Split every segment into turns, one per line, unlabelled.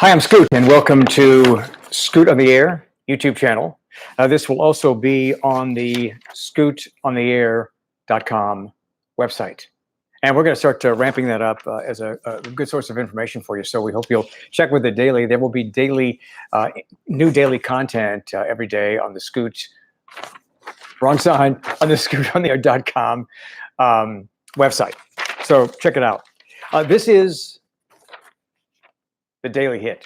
Hi, I'm Scoot, and welcome to Scoot on the Air YouTube channel. This will also be on the scootontheair.com website. And we're going to start ramping that up as a good source of information for you. So we hope you'll check with it daily. There will be new daily content every day on the Scoot, wrong sign, on the scootontheair.com website. So check it out. This is the daily hit.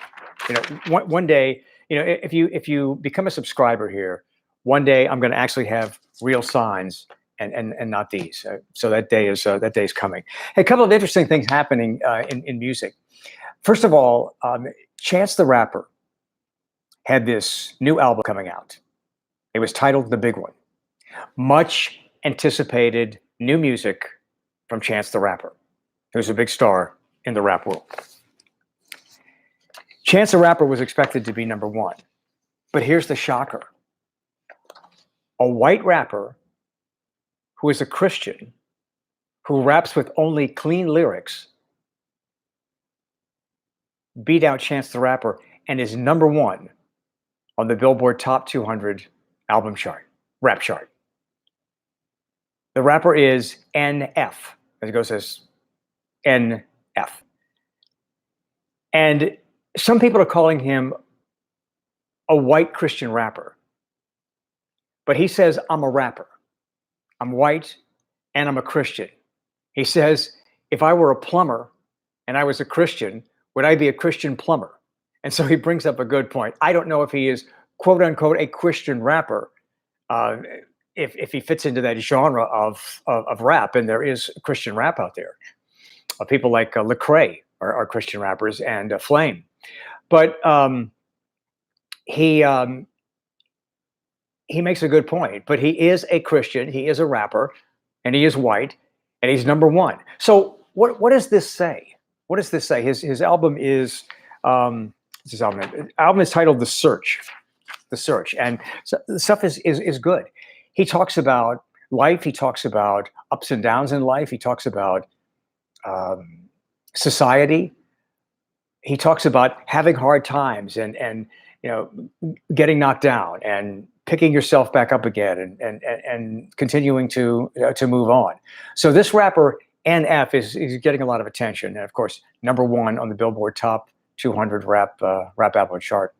You know, one day, you know, if you become a subscriber here, one day I'm going to actually have real signs and not these. So that day is coming. Hey, a couple of interesting things happening in music. First of all, Chance the Rapper had this new album coming out. It was titled The Big One. Much anticipated new music from Chance the Rapper, who's a big star in the rap world. Chance the Rapper was expected to be number one, but here's the shocker. A white rapper who is a Christian, who raps with only clean lyrics, beat out Chance the Rapper and is number one on the Billboard Top 200 album chart, rap chart. The rapper is NF, as it goes as NF. And some people are calling him a white Christian rapper. But he says, I'm a rapper. I'm white and I'm a Christian. He says, if I were a plumber and I was a Christian, would I be a Christian plumber? And so he brings up a good point. I don't know if he is, quote unquote, a Christian rapper, if he fits into that genre of rap. And there is Christian rap out there. People like Lecrae are Christian rappers, and Flame. But he makes a good point. But he is a Christian, he is a rapper, and he is white, and he's number one. So what does this say? What does this say? His album is his album is titled The Search. The Search, and so the stuff is good. He talks about life. He talks about ups and downs in life. He talks about society. He talks about having hard times and you know, getting knocked down and picking yourself back up again and continuing to move on. So this rapper NF is getting a lot of attention, and of course number one on the Billboard Top 200 rap album chart.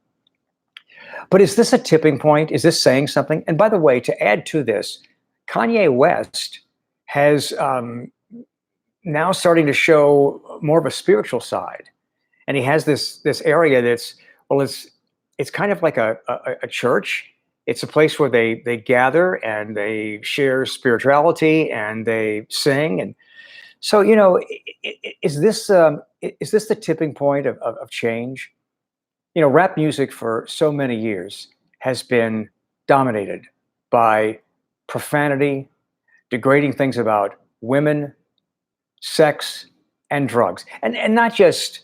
But is this a tipping point? Is this saying something? And by the way, to add to this, Kanye West has now starting to show more of a spiritual side. And he has this area that's, well, it's kind of like a church. It's a place where they gather and they share spirituality and they sing. And so, you know, is this the tipping point of change? You know, rap music for so many years has been dominated by profanity, degrading things about women, sex, and drugs, and not just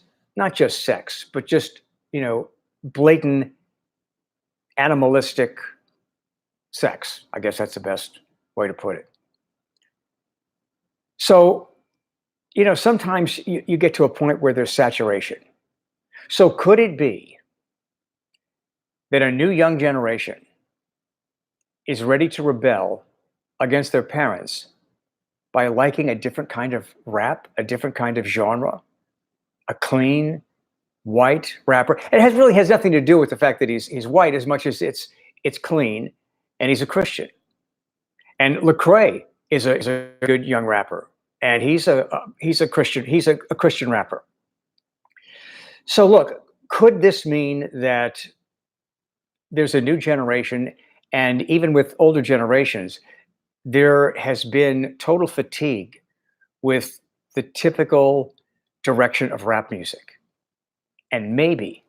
sex, but just, you know, blatant animalistic sex. I guess that's the best way to put it. So, you know, sometimes you get to a point where there's saturation. So could it be that a new young generation is ready to rebel against their parents by liking a different kind of rap, a different kind of genre, a clean white rapper? It really has nothing to do with the fact that he's white as much as it's clean and he's a Christian. And Lecrae is a good young rapper, and he's a Christian. He's a Christian rapper. So look, could this mean that there's a new generation, and even with older generations, there has been total fatigue with the typical direction of rap music? And maybe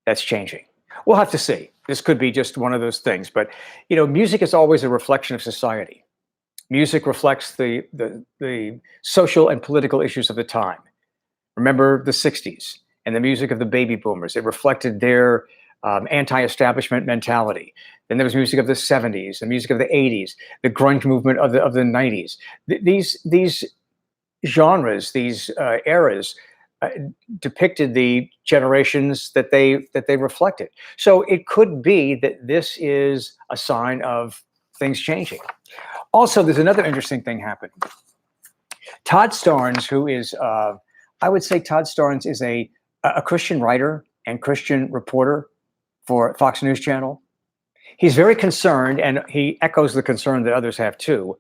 that's changing. We'll have to see. This could be just one of those things. But, you know, music is always a reflection of society. Music reflects the social and political issues of the time. Remember the 60s and the music of the baby boomers. It reflected their anti-establishment mentality. Then there was music of the 70s, the music of the 80s, the grunge movement of the 90s. These genres, these eras depicted the generations that they reflected. So it could be that this is a sign of things changing. Also, there's another interesting thing happening. Todd Starnes, who is, I would say Todd Starnes is a Christian writer and Christian reporter for Fox News Channel. He's very concerned, and he echoes the concern that others have too,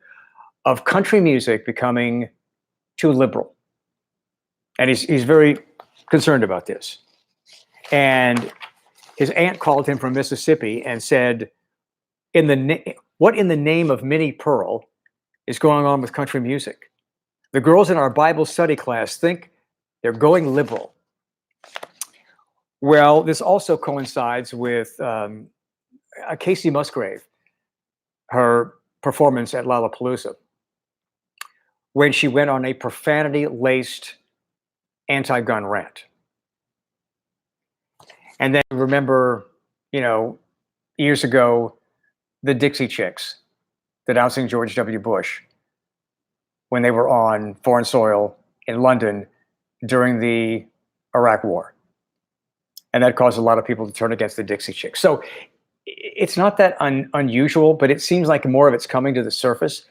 of country music becoming too liberal. And he's very concerned about this. And his aunt called him from Mississippi and said, what in the name of Minnie Pearl is going on with country music? The girls in our Bible study class think they're going liberal. Well, this also coincides with Casey Musgrave, her performance at Lollapalooza, when she went on a profanity-laced anti-gun rant. And then remember, years ago, the Dixie Chicks denouncing George W. Bush when they were on foreign soil in London during the Iraq War. And that caused a lot of people to turn against the Dixie Chicks. So it's not that unusual, but it seems like more of it's coming to the surface.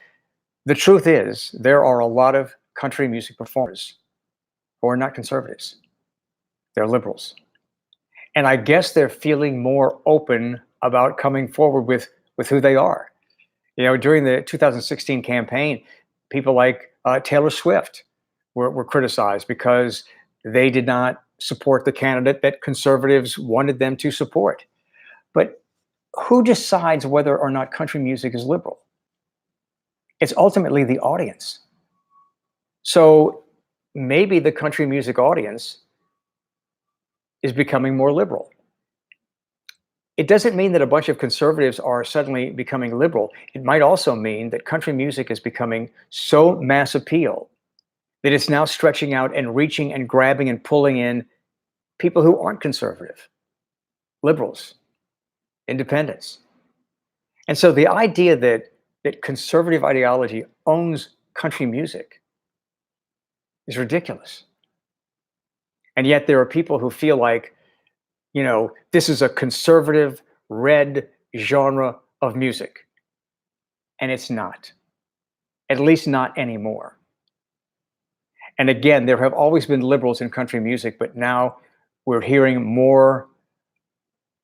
The truth is, there are a lot of country music performers who are not conservatives. They're liberals. And I guess they're feeling more open about coming forward with who they are. During the 2016 campaign, people like Taylor Swift were criticized because they did not support the candidate that conservatives wanted them to support. But who decides whether or not country music is liberal? It's ultimately the audience. So maybe the country music audience is becoming more liberal. It doesn't mean that a bunch of conservatives are suddenly becoming liberal. It might also mean that country music is becoming so mass appeal that it's now stretching out and reaching and grabbing and pulling in people who aren't conservative, liberals, independents. And so the idea that conservative ideology owns country music is ridiculous. And yet there are people who feel like, this is a conservative red genre of music. And it's not. At least not anymore. And again, there have always been liberals in country music, but now we're hearing more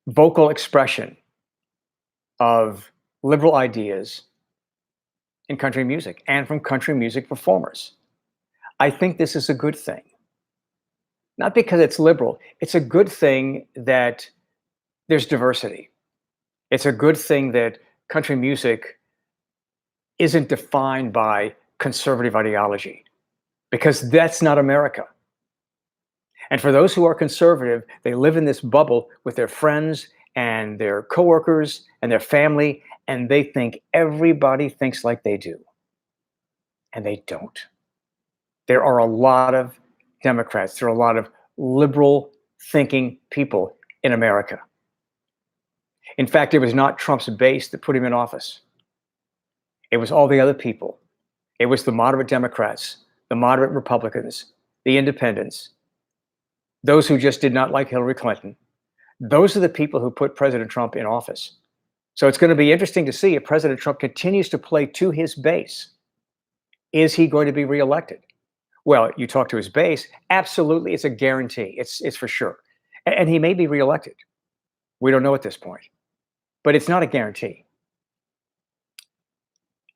vocal expression of liberal ideas in country music and from country music performers. I think this is a good thing. Not because it's liberal. It's a good thing that there's diversity. It's a good thing that country music isn't defined by conservative ideology, because that's not America. And for those who are conservative, they live in this bubble with their friends and their coworkers and their family, and they think everybody thinks like they do. And they don't. There are a lot of Democrats, there are a lot of liberal thinking people in America. In fact, it was not Trump's base that put him in office. It was all the other people. It was the moderate Democrats, the moderate Republicans, the independents, those who just did not like Hillary Clinton. Those are the people who put President Trump in office. So it's going to be interesting to see if President Trump continues to play to his base. Is he going to be reelected? Well, you talk to his base, absolutely, it's a guarantee. It's for sure. And he may be reelected. We don't know at this point. But it's not a guarantee.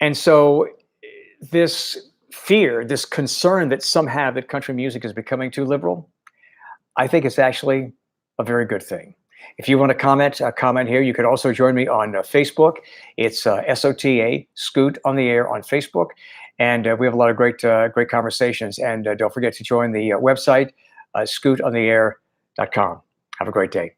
And so this fear, this concern that some have that country music is becoming too liberal, I think it's actually a very good thing. If you want to comment here. You can also join me on Facebook. It's SOTA, Scoot on the Air on Facebook. And we have a lot of great conversations. And don't forget to join the website, scootontheair.com. Have a great day.